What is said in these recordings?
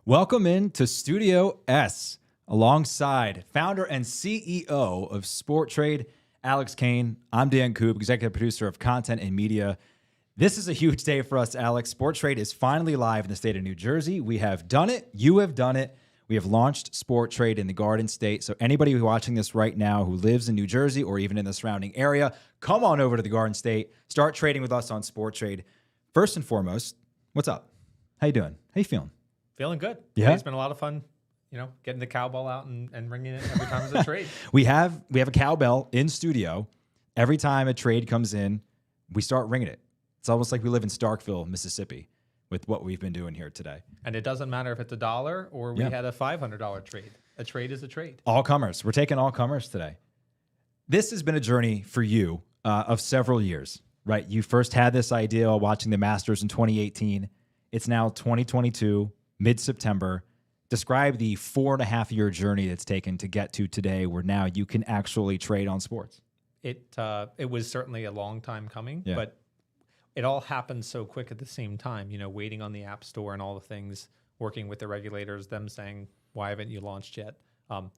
Welcome in to Studio S alongside founder and CEO of Sporttrade, Alex Kane. I'm Dan Koob, executive producer of content and media. This is a huge day for us, Alex. Sporttrade is finally live in the state of New Jersey. We have done it. You have done it. We have launched Sporttrade in the Garden State. So anybody who's watching this right now who lives in New Jersey or even in the surrounding area, come on over to the Garden State. Start trading with us on Sporttrade. First and foremost, what's up? How you doing? How you feeling? Feeling good. Yeah. It's been a lot of fun, getting the cowbell out and ringing it every time there's a trade. We have a cowbell in studio. Every time a trade comes in, we start ringing it. It's almost like we live in Starkville, Mississippi, with what we've been doing here today. And it doesn't matter if it's $1 or we had a $500 trade. A trade is a trade. All comers. We're taking all comers today. This has been a journey for you of several years, right? You first had this idea while watching the Masters in 2018. It's now 2022, mid-September. Describe the 4.5-year journey that's taken to get to today where now you can actually trade on sports. It was certainly a long time coming, Yeah. but it all happened so quick at the same time, waiting on the App Store and all the things, working with the regulators, them saying, why haven't you launched yet?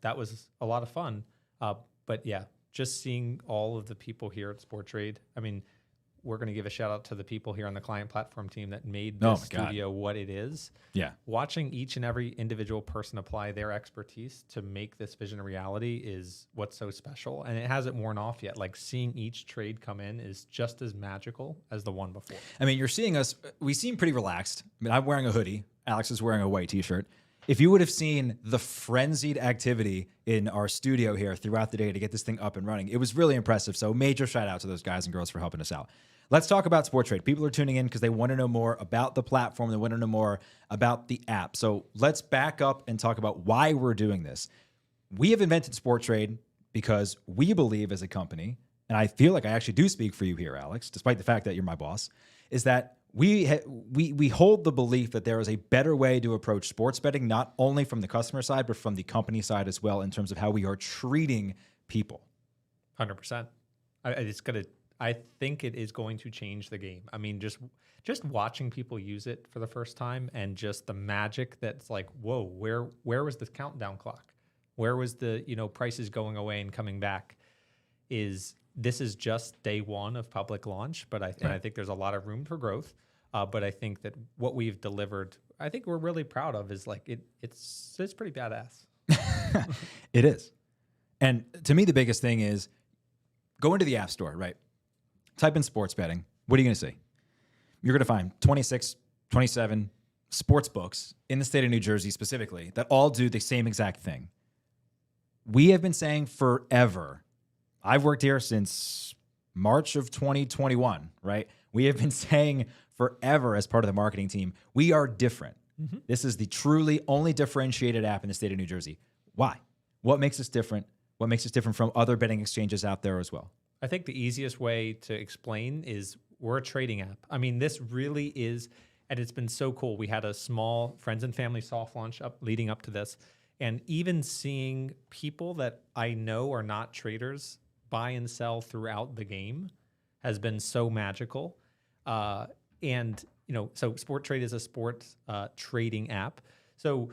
That was a lot of fun. But yeah, just seeing all of the people here at Sporttrade. I mean, we're going to give a shout out to the people here on the client platform team that made this studio what it is. Yeah. Watching each and every individual person apply their expertise to make this vision a reality is what's so special. And it hasn't worn off yet. Like seeing each trade come in is just as magical as the one before. I mean, you're seeing us, we seem pretty relaxed. I mean, I'm wearing a hoodie. Alex is wearing a white t-shirt. If you would have seen the frenzied activity in our studio here throughout the day to get this thing up and running, it was really impressive. So major shout out to those guys and girls for helping us out. Let's talk about Sporttrade. People are tuning in because they want to know more about the platform. They want to know more about the app. So let's back up and talk about why we're doing this. We have invented Sporttrade because we believe as a company, and I feel like I actually do speak for you here, Alex, despite the fact that you're my boss, is that we hold the belief that there is a better way to approach sports betting, not only from the customer side, but from the company side as well, in terms of how we are treating people. 100%. I think it is going to change the game. I mean, just watching people use it for the first time and just the magic that's like, whoa, where was the countdown clock? Where was the, prices going away and coming back? This is just day one of public launch, but I think there's a lot of room for growth. But I think that what we've delivered, I think we're really proud of is like, it's pretty badass. It is. And to me, the biggest thing is go into the App Store, right? Type in sports betting. What are you going to see? You're going to find 26, 27 sports books in the state of New Jersey specifically that all do the same exact thing. We have been saying forever, I've worked here since March of 2021, right? We have been saying forever as part of the marketing team, we are different. Mm-hmm. This is the truly only differentiated app in the state of New Jersey. Why? What makes us different? What makes us different from other betting exchanges out there as well? I think the easiest way to explain is we're a trading app. I mean, this really is, and it's been so cool. We had a small friends and family soft launch leading up to this, and even seeing people that I know are not traders buy and sell throughout the game has been so magical. So Sporttrade is a sports trading app. So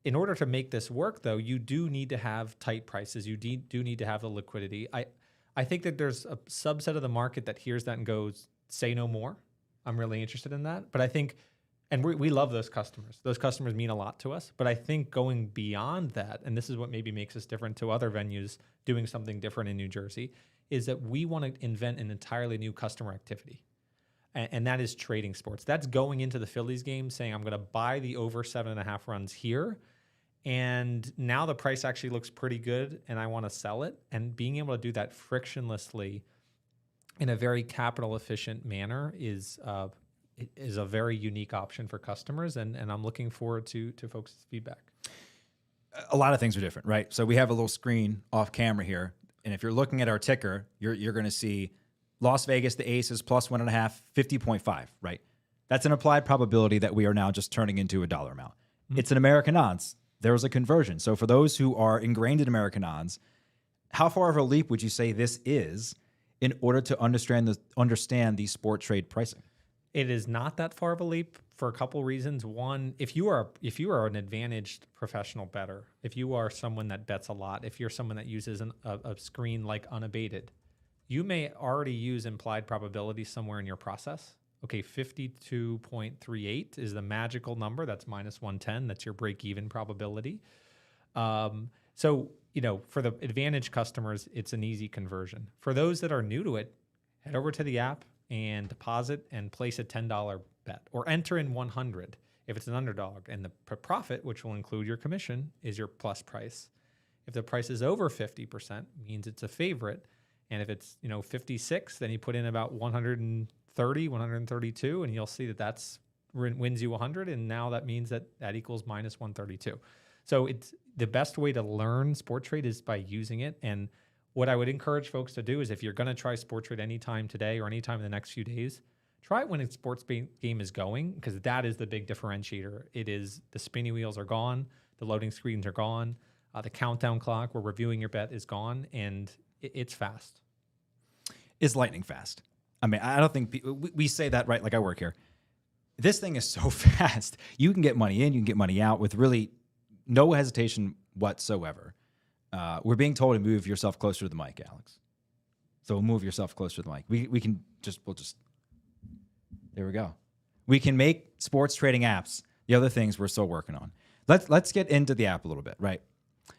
in order to make this work, though, you do need to have tight prices. You do need to have the liquidity. I think that there's a subset of the market that hears that and goes, say no more. I'm really interested in that. But I think, and we love those customers. Those customers mean a lot to us. But I think going beyond that, and this is what maybe makes us different to other venues doing something different in New Jersey, is that we want to invent an entirely new customer activity. And that is trading sports. That's going into the Phillies game saying, I'm going to buy the over 7.5 runs here. And now the price actually looks pretty good and I want to sell it. And being able to do that frictionlessly in a very capital efficient manner is a very unique option for customers. And I'm looking forward to folks' feedback. A lot of things are different, right? So we have a little screen off camera here. And if you're looking at our ticker, you're going to see Las Vegas, the Aces, plus 1.5, 50.5, right? That's an applied probability that we are now just turning into a dollar amount. Mm-hmm. It's an American odds. There was a conversion. So for those who are ingrained in American odds, how far of a leap would you say this is in order to understand the Sporttrade pricing? It is not that far of a leap for a couple reasons. One, if you are an advantaged professional bettor, if you are someone that bets a lot, if you're someone that uses a screen like unabated, you may already use implied probability somewhere in your process. Okay, 52.38 is the magical number. That's minus 110. That's your break-even probability. So, for the advantage customers, it's an easy conversion. For those that are new to it, head over to the app and deposit and place a $10 bet, or enter in 100 if it's an underdog. And the profit, which will include your commission, is your plus price. If the price is over 50%, means it's a favorite. And if it's 56, then you put in about 130, 132, and you'll see that's wins you 100. And now that means that equals minus 132. So it's the best way to learn Sporttrade is by using it. And what I would encourage folks to do is, if you're going to try Sporttrade anytime today or anytime in the next few days, try it when a sports game is going, because that is the big differentiator. It is the spinny wheels are gone, the loading screens are gone, the countdown clock where reviewing your bet is gone, and it's fast. It's lightning fast. I mean, I don't think we say that, right? Like, I work here. This thing is so fast. You can get money in, you can get money out with really no hesitation whatsoever. We're being told to move yourself closer to the mic, Alex. So move yourself closer to the mic. We'll just, there we go. We can make sports trading apps. The other things we're still working on. Let's get into the app a little bit, right?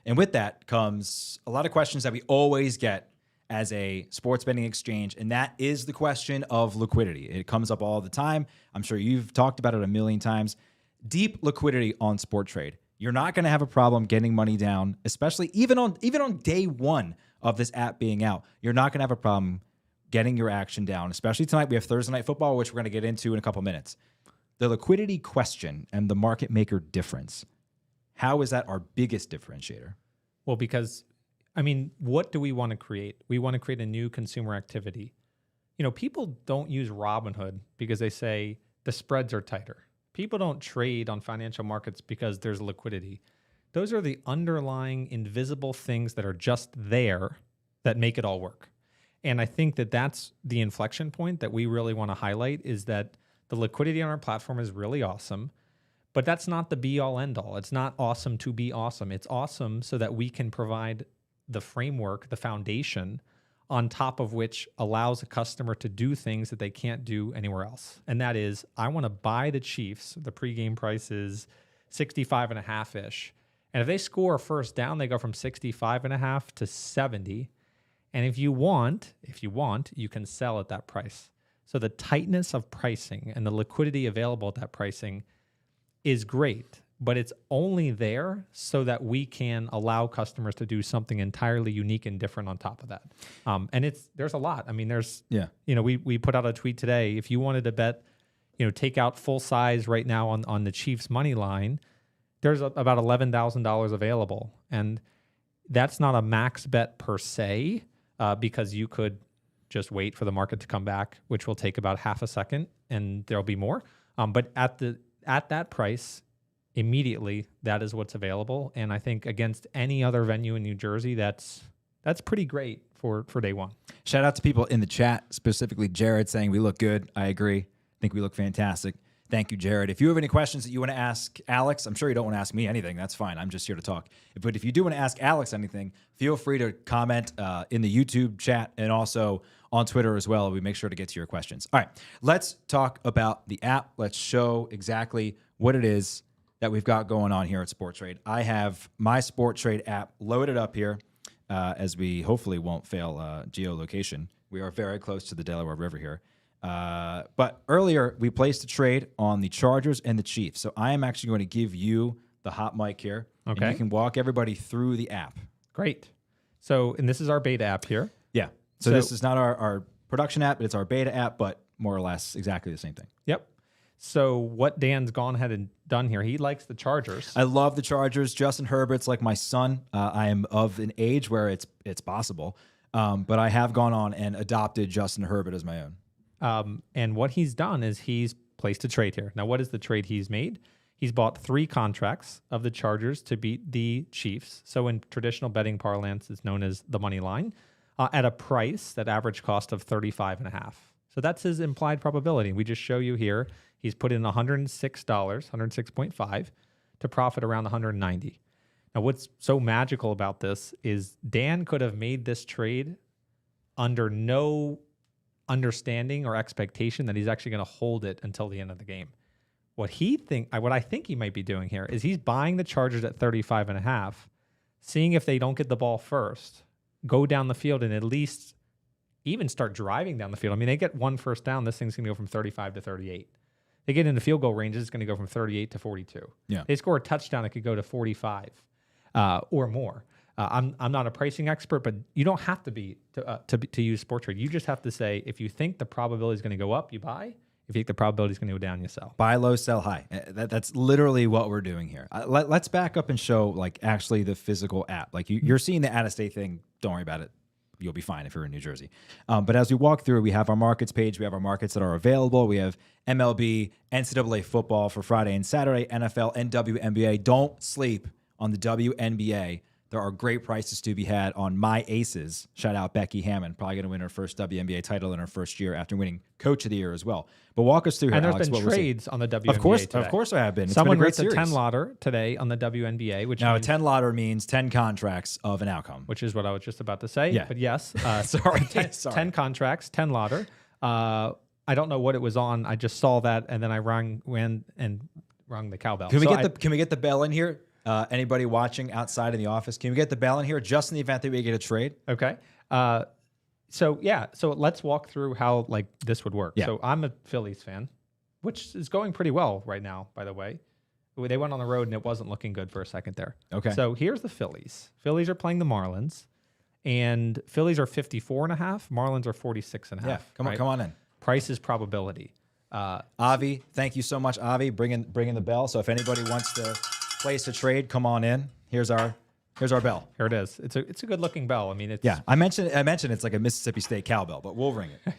And with that comes a lot of questions that we always get as a sports betting exchange, and that is the question of liquidity. It comes up all the time. I'm sure you've talked about it a million times. Deep liquidity on Sporttrade. You're not going to have a problem getting money down, especially even on day one of this app being out. You're not going to have a problem getting your action down, especially tonight. We have Thursday Night Football, which we're going to get into in a couple minutes. The liquidity question and the market maker difference. How is that our biggest differentiator? Well, because, what do we want to create? We want to create a new consumer activity. People don't use Robinhood because they say the spreads are tighter. People don't trade on financial markets because there's liquidity. Those are the underlying invisible things that are just there that make it all work. And I think that that's the inflection point that we really want to highlight, is that the liquidity on our platform is really awesome, but that's not the be all end all. It's not awesome to be awesome. It's awesome so that we can provide the framework, the foundation on top of which allows a customer to do things that they can't do anywhere else. And that is, I want to buy the Chiefs. The pregame price is 65.5-ish. And if they score a first down, they go from 65.5 to 70. And if you want, you can sell at that price. So the tightness of pricing and the liquidity available at that pricing is great, but it's only there so that we can allow customers to do something entirely unique and different on top of that. And there's a lot. We put out a tweet today. If you wanted to bet, take out full size right now on the Chiefs money line, there's about $11,000 available. And that's not a max bet per se, because you could just wait for the market to come back, which will take about half a second, and there'll be more. But at that price, immediately, that is what's available. And I think against any other venue in New Jersey, that's pretty great for day one. Shout out to people in the chat, specifically Jared, saying we look good. I agree. I think we look fantastic. Thank you, Jared. If you have any questions that you want to ask Alex, I'm sure you don't want to ask me anything. That's fine. I'm just here to talk. But if you do want to ask Alex anything, feel free to comment in the YouTube chat and also on Twitter as well. We make sure to get to your questions. All right, let's talk about the app. Let's show exactly what it is that we've got going on here at Sporttrade. I have my Sporttrade app loaded up here as we hopefully won't fail geolocation. We are very close to the Delaware River here. But earlier, we placed a trade on the Chargers and the Chiefs. So I am actually going to give you the hot mic here. Okay. And you can walk everybody through the app. Great. So, and this is our beta app here. Yeah. So this is not our production app. It's our beta app, but more or less exactly the same thing. Yep. So what Dan's gone ahead and done here, he likes the Chargers. I love the Chargers. Justin Herbert's like my son. I am of an age where it's possible. But I have gone on and adopted Justin Herbert as my own. And what he's done is he's placed a trade here. Now, what is the trade he's made? He's bought 3 contracts of the Chargers to beat the Chiefs. So in traditional betting parlance, it's known as the money line, at a price, that average cost of 35.5. So that's his implied probability. We just show you here, he's put in $106, 106.5 to profit around 190. Now, what's so magical about this is Dan could have made this trade under no understanding or expectation that he's actually going to hold it until the end of the game. What I think he might be doing here is he's buying the Chargers at 35.5, seeing if they don't get the ball first, go down the field and at least even start driving down the field. I mean, they get one first down, this thing's going to go from 35 to 38. They get into field goal range, it's going to go from 38 to 42. Yeah. They score a touchdown, it could go to 45 or more. I'm not a pricing expert, but you don't have to be to use Sporttrade. You just have to say, if you think the probability is going to go up, you buy. If you think the probability is going to go down, you sell. Buy low, sell high. That's literally what we're doing here. Let's back up and show like actually the physical app. Like you're seeing the out-of-state thing. Don't worry about it. You'll be fine if you're in New Jersey. But as we walk through, we have our markets page. We have our markets that are available. We have MLB, NCAA football for Friday and Saturday, NFL, and WNBA. Don't sleep on the WNBA. There are great prices to be had on my aces. Shout out Becky Hammond, probably going to win her first WNBA title in her first year after winning Coach of the Year as well. But walk us through here, and there's Alex, been trades on the WNBA Of course there have been. It's Someone been a great ripped series. a 10 lotter today on the WNBA, which now means, a 10 lotter means 10 contracts of an outcome. which is what I was just about to say. Yeah. But yes, Sorry. 10 contracts, 10 lotter. I don't know what it was on. I just saw that, and then I rung the cowbell. Can we get the bell in here? Anybody watching outside in the office, can we get the bell in here just in the event that we get a trade? Okay. So let's walk through how like this would work. Yeah. So I'm a Phillies fan, which is going pretty well right now, by the way. They went on the road and it wasn't looking good for a second there. Okay. So here's the Phillies. Phillies are playing the Marlins, and Phillies are 54.5. Marlins are 46.5. Yeah, come on in. Price is probability. Avi, thank you so much, Avi. Bringing the bell. So if anybody wants to place a trade, come on in. Here's our bell. Here it is. It's a good looking bell. I mean, it's I mentioned it's like a Mississippi State cowbell, but we'll ring it.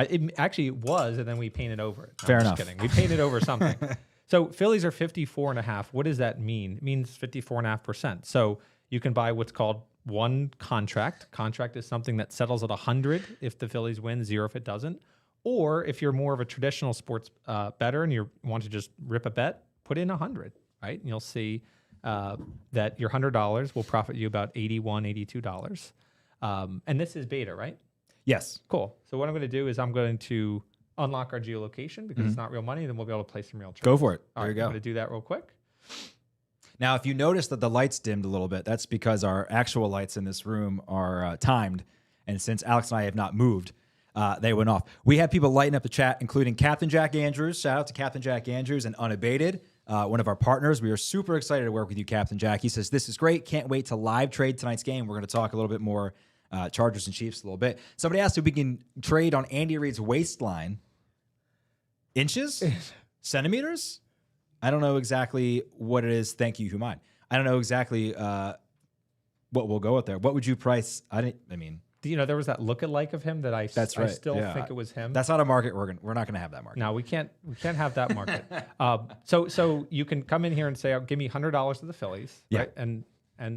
It actually was, and then we painted over it. No, Fair I'm enough. Just kidding. We painted over something. So Phillies are 54.5. What does that mean? It means 54.5%. So you can buy what's called one contract. Contract is something that settles at 100 if the Phillies win, 0 if it doesn't. Or if you're more of a traditional sports bettor and you want to just rip a bet, put in 100, right? And you'll see that your $100 will profit you about $81, $82. And this is beta, right? Yes. Cool. So what I'm going to do is I'm going to unlock our geolocation because it's not real money. Then we'll be able to play some real trades. Go for it. All There right, you go. I'm going to do that real quick. Now, if you notice that the lights dimmed a little bit, that's because our actual lights in this room are timed. And since Alex and I have not moved, they went off. We had people lighting up the chat, including Captain Jack Andrews. Shout out to Captain Jack Andrews and Unabated, one of our partners. We are super excited to work with you, Captain Jack. He says, this is great. Can't wait to live trade tonight's game. We're going to talk a little bit more Chargers and Chiefs a little bit. Somebody asked if we can trade on Andy Reid's waistline. Inches? Centimeters? I don't know exactly what it is. Thank you, Human. I don't know exactly what we'll go with there. What would you price? You know, there was that look-alike of him that I That's right. I still think it was him. That's not a market we're not going to have that market. No, we can't have that market. So you can come in here and say, give me $100 to the Phillies, Yeah. right? And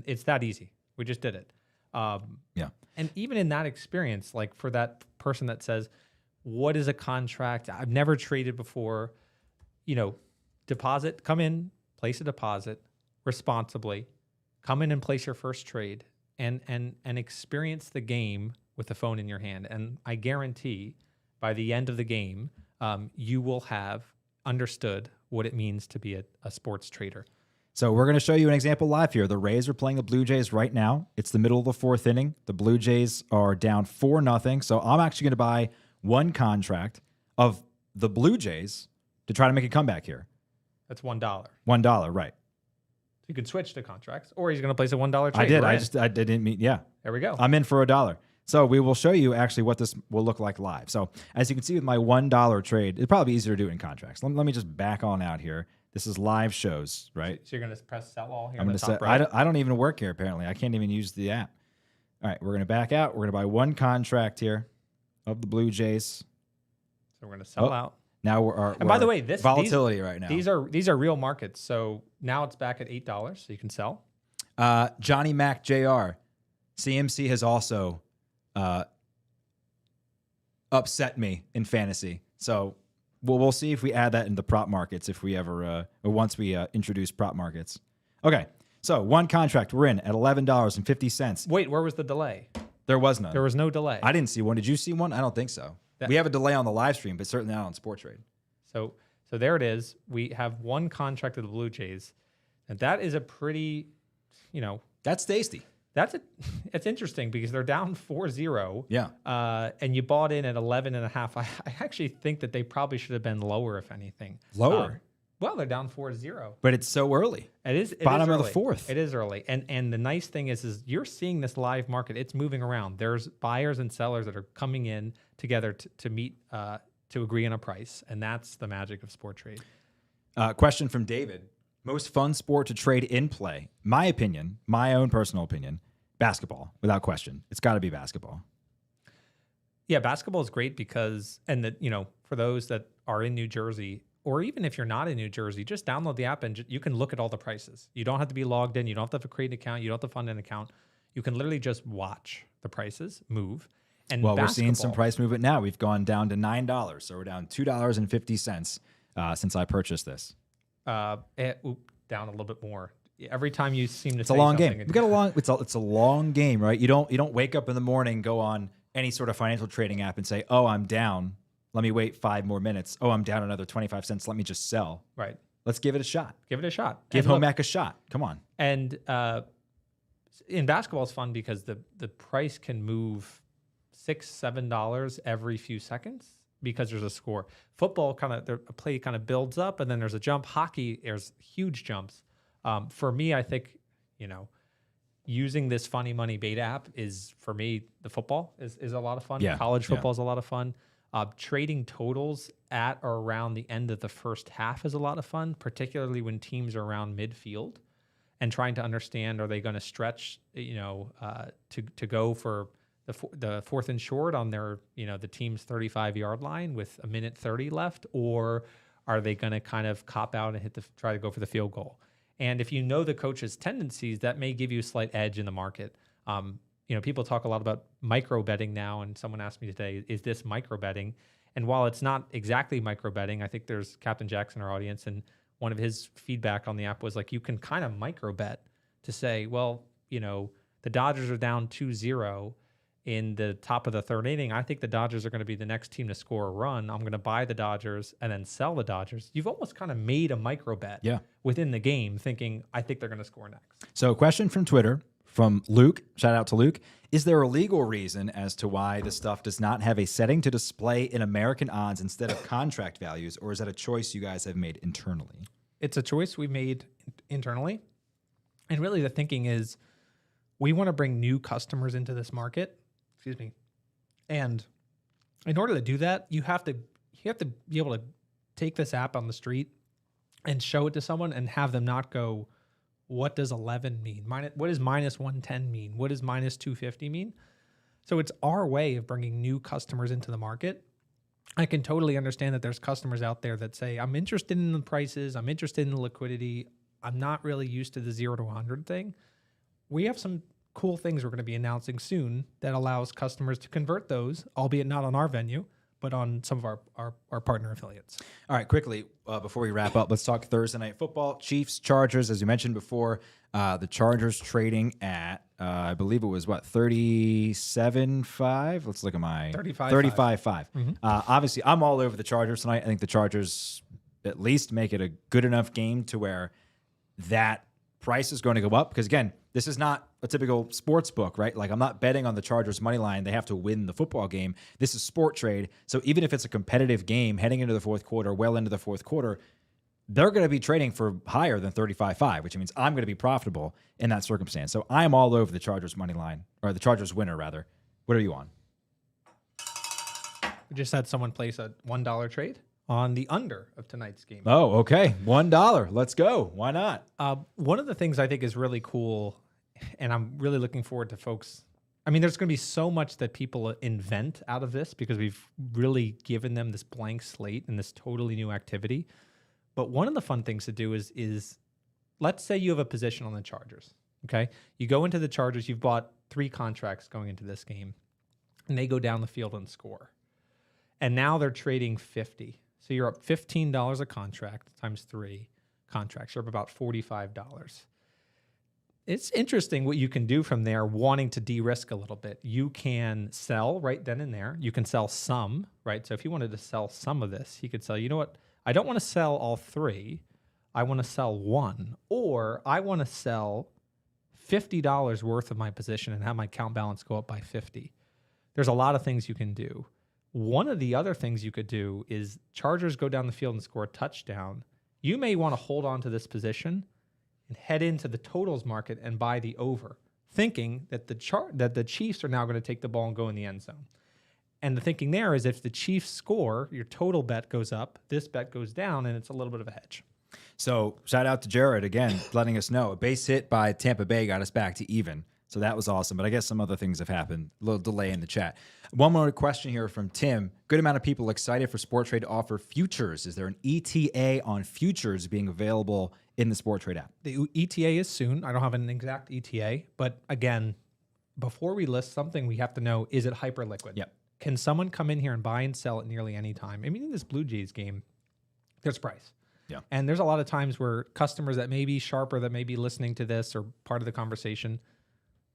it's that easy. We just did it. Yeah. And even in that experience, like for that person that says, what is a contract? I've never traded before. You know, deposit, come in, place a deposit responsibly, come in and place your first trade and experience the game with the phone in your hand. And I guarantee by the end of the game, you will have understood what it means to be a sports trader. So we're going to show you an example live here. The Rays are playing the Blue Jays right now. It's the middle of the fourth inning. The Blue Jays are down 4-0. So I'm actually going to buy one contract of the Blue Jays to try to make a comeback here. That's $1. $1, right. You could switch to contracts, or he's going to place a $1 trade. I did. Right? I didn't mean, yeah. There we go. I'm in for $1. So we will show you actually what this will look like live. So as you can see with my $1 trade, it'd probably be easier to do it in contracts. Let me just back on out here. This is live shows, right? So you're going to press sell all here I'm on going the to top say, right? I don't even work here, apparently. I can't even use the app. All right, we're going to back out. We're going to buy one contract here of the Blue Jays. So we're going to sell out. Now we're And by the way, this volatility right now. These are real markets. So now it's back at $8, so you can sell. Johnny Mac Jr. CMC has also upset me in fantasy. So we'll see if we add that in the prop markets if we ever or once we introduce prop markets. Okay, so one contract we're in at $11.50. Wait, where was the delay? There was none. There was no delay. I didn't see one. Did you see one? I don't think so. We have a delay on the live stream, but certainly not on Sporttrade. So there it is. We have one contract of the Blue Jays, and that is a pretty, That's tasty. It's interesting because they're down 4-0. Yeah. And you bought in at 11.5. I actually think that they probably should have been lower, if anything. Lower? Well, they're down 4-0. But it's so early. It is bottom of early. the fourth. It is early. And the nice thing is you're seeing this live market. It's moving around. There's buyers and sellers that are coming in together to meet, to agree on a price. And that's the magic of Sporttrade. Question from David. Most fun sport to trade in play? My opinion, my own personal opinion, basketball, without question. It's got to be basketball. Yeah, basketball is great because, for those that are in New Jersey, or even if you're not in New Jersey, just download the app and you can look at all the prices. You don't have to be logged in. You don't have to create an account. You don't have to fund an account. You can literally just watch the prices move. And we're seeing some price movement now. We've gone down to $9, so we're down $2.50 since I purchased this. Down a little bit more. Every time you seem to it's a long game. We got a long. It's a long game, right? You don't wake up in the morning, go on any sort of financial trading app, and say, "Oh, I'm down. Let me wait 5 more minutes. Oh, I'm down another 25 cents. Let me just sell." Right. Let's give it a shot. Give it a shot. Give home ec a shot. Come on. And in basketball, it's fun because the price can move $6-7 every few seconds because there's a score. Football a play kind of builds up and then there's a jump. Hockey, there's huge jumps. For me, I think, using this funny money beta app is, for me, the football is a lot of fun. Yeah. College football is a lot of fun. Trading totals at or around the end of the first half is a lot of fun, particularly when teams are around midfield and trying to understand, are they going to stretch, to go for the fourth and short on their, the team's 35-yard line with 1:30 left, or are they going to kind of cop out and try to go for the field goal? And if you know the coach's tendencies, that may give you a slight edge in the market. People talk a lot about micro betting now, and someone asked me today, is this micro betting? And while it's not exactly micro betting, I think there's Captain Jackson in our audience, and one of his feedback on the app was like, you can kind of micro bet to say, well, the Dodgers are down 2-0 in the top of the third inning. I think the Dodgers are going to be the next team to score a run. I'm going to buy the Dodgers and then sell the Dodgers. You've almost kind of made a micro bet within the game, thinking, I think they're going to score next. So a question from Twitter from Luke. Shout out to Luke. Is there a legal reason as to why this stuff does not have a setting to display in American odds instead of contract values, or is that a choice you guys have made internally? It's a choice we made internally. And really the thinking is we want to bring new customers into this market. Excuse me. And in order to do that, you have to be able to take this app on the street and show it to someone and have them not go, what does 11 mean? What does minus 110 mean? What does minus 250 mean? So it's our way of bringing new customers into the market. I can totally understand that there's customers out there that say, I'm interested in the prices. I'm interested in the liquidity. I'm not really used to the 0 to 100 thing. We have some cool things we're going to be announcing soon that allows customers to convert those, albeit not on our venue, but on some of our partner affiliates. All right, quickly, before we wrap up, let's talk Thursday Night Football. Chiefs, Chargers, as you mentioned before, the Chargers trading at, I believe it was, 37.5? Let's look at my... 35.5. Mm-hmm. Obviously, I'm all over the Chargers tonight. I think the Chargers at least make it a good enough game to where that price is going to go up. Because, again, this is not a typical sports book, right? Like, I'm not betting on the Chargers money line. They have to win the football game. This is Sporttrade. So even if it's a competitive game heading into the fourth quarter, well into the fourth quarter, they're going to be trading for higher than 35.5, which means I'm going to be profitable in that circumstance. So I'm all over the Chargers money line, or the Chargers winner, rather. What are you on? We just had someone place a $1 trade on the under of tonight's game. Oh, okay. $1. Let's go. Why not? One of the things I think is really cool, and I'm really looking forward to folks. I mean, there's going to be so much that people invent out of this because we've really given them this blank slate and this totally new activity. But one of the fun things to do is let's say you have a position on the Chargers, okay? You go into the Chargers, you've bought 3 contracts going into this game, and they go down the field and score. And now they're trading 50. So you're up $15 a contract times 3 contracts. You're up about $45. It's interesting what you can do from there, wanting to de-risk a little bit. You can sell right then and there. You can sell some, right? So if you wanted to sell some of this, you could sell, you know what? I don't want to sell all 3. I want to sell 1. Or I want to sell $50 worth of my position and have my account balance go up by 50. There's a lot of things you can do. One of the other things you could do is Chargers go down the field and score a touchdown. You may want to hold on to this position and head into the totals market and buy the over, thinking that the Chiefs are now going to take the ball and go in the end zone. And the thinking there is if the Chiefs score, your total bet goes up, this bet goes down, and it's a little bit of a hedge. So shout out to Jared again, letting us know a base hit by Tampa Bay got us back to even. So that was awesome. But I guess some other things have happened. A little delay in the chat. One more question here from Tim. Good amount of people excited for Sporttrade to offer futures. Is there an ETA on futures being available in the Sporttrade app? The ETA is soon. I don't have an exact ETA. But again, before we list something, we have to know, is it hyper liquid? Yep. Can someone come in here and buy and sell at nearly any time? I mean, in this Blue Jays game, there's price. Yeah. And there's a lot of times where customers that may be sharper, that may be listening to this or part of the conversation,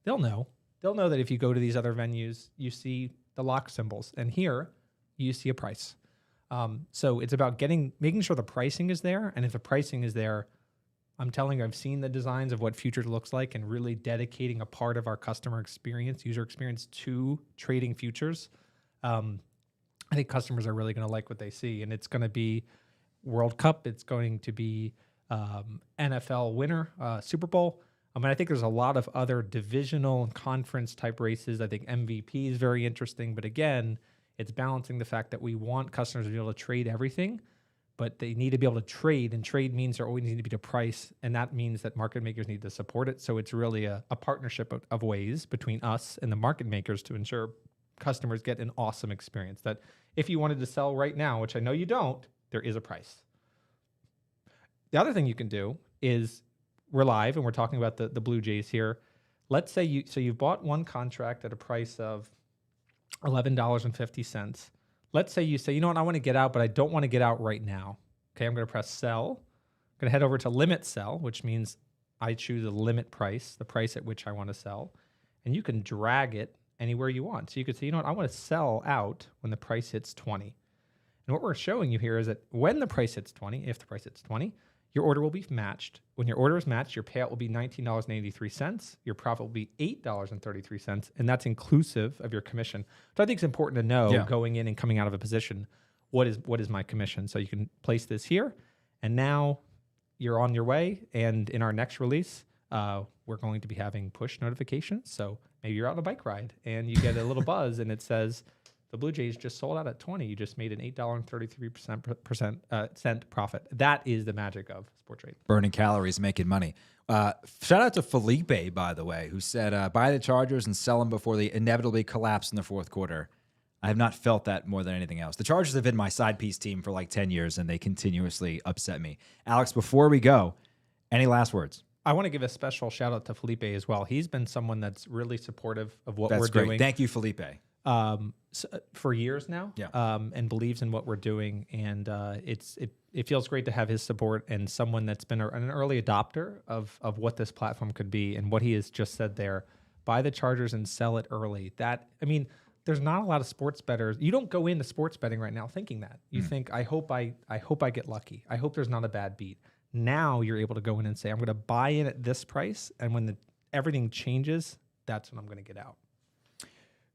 they'll know. They'll know that if you go to these other venues, you see the lock symbols. And here, you see a price. So it's about making sure the pricing is there. And if the pricing is there, I'm telling you, I've seen the designs of what futures looks like and really dedicating a part of our customer experience, user experience to trading futures. I think customers are really going to like what they see. And it's going to be World Cup. It's going to be NFL winner, Super Bowl. I mean, I think there's a lot of other divisional and conference type races. I think MVP is very interesting. But again, it's balancing the fact that we want customers to be able to trade everything, but they need to be able to trade. And trade means there always needs to be a price. And that means that market makers need to support it. So it's really a partnership of ways between us and the market makers to ensure customers get an awesome experience. That if you wanted to sell right now, which I know you don't, there is a price. The other thing you can do is we're live and we're talking about the Blue Jays here. Let's say you've bought one contract at a price of $11.50. Let's say you say, you know what, I want to get out, but I don't want to get out right now. Okay, I'm going to press sell. I'm going to head over to limit sell, which means I choose a limit price, the price at which I want to sell. And you can drag it anywhere you want. So you could say, you know what, I want to sell out when the price hits 20. And what we're showing you here is that when the price hits 20, if the price hits 20, your order will be matched. When your order is matched, your payout will be $19.83. Your profit will be $8.33, and that's inclusive of your commission. So I think it's important to know going in and coming out of a position, what is my commission? So you can place this here, and now you're on your way. And in our next release, we're going to be having push notifications. So maybe you're out on a bike ride and you get a little buzz, and it says, the Blue Jays just sold out at 20. You just made an $8.33 cent profit. That is the magic of Sporttrade. Burning calories, making money. Shout out to Felipe, by the way, who said, buy the Chargers and sell them before they inevitably collapse in the fourth quarter. I have not felt that more than anything else. The Chargers have been my side piece team for like 10 years, and they continuously upset me. Alex, before we go, any last words? I want to give a special shout out to Felipe as well. He's been someone that's really supportive of what we're great. doing. Thank you, Felipe. For years now, and believes in what we're doing, and it feels great to have his support and someone that's been an early adopter of what this platform could be and what he has just said there. Buy the Chargers and sell it early. There's not a lot of sports bettors. You don't go into sports betting right now thinking that. You think, I hope I get lucky. I hope there's not a bad beat. Now you're able to go in and say, I'm going to buy in at this price, and when everything changes, that's when I'm going to get out.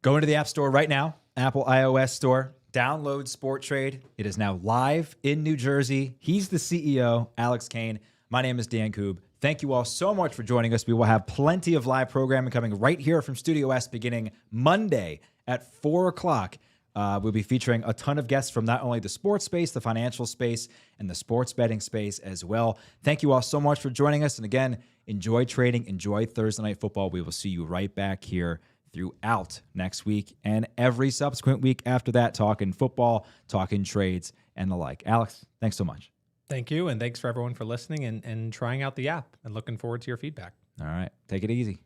Go into the App Store right now, Apple iOS Store. Download Sporttrade. It is now live in New Jersey. He's the CEO, Alex Kane. My name is Dan Koob. Thank you all so much for joining us. We will have plenty of live programming coming right here from Studio S beginning Monday at 4 o'clock. We'll be featuring a ton of guests from not only the sports space, the financial space, and the sports betting space as well. Thank you all so much for joining us. And again, enjoy trading, enjoy Thursday Night Football. We will see you right back here throughout next week and every subsequent week after that, talking football, talking trades, and the like. Alex, thanks so much. Thank you, and thanks for everyone for listening and trying out the app, and looking forward to your feedback. All right. Take it easy.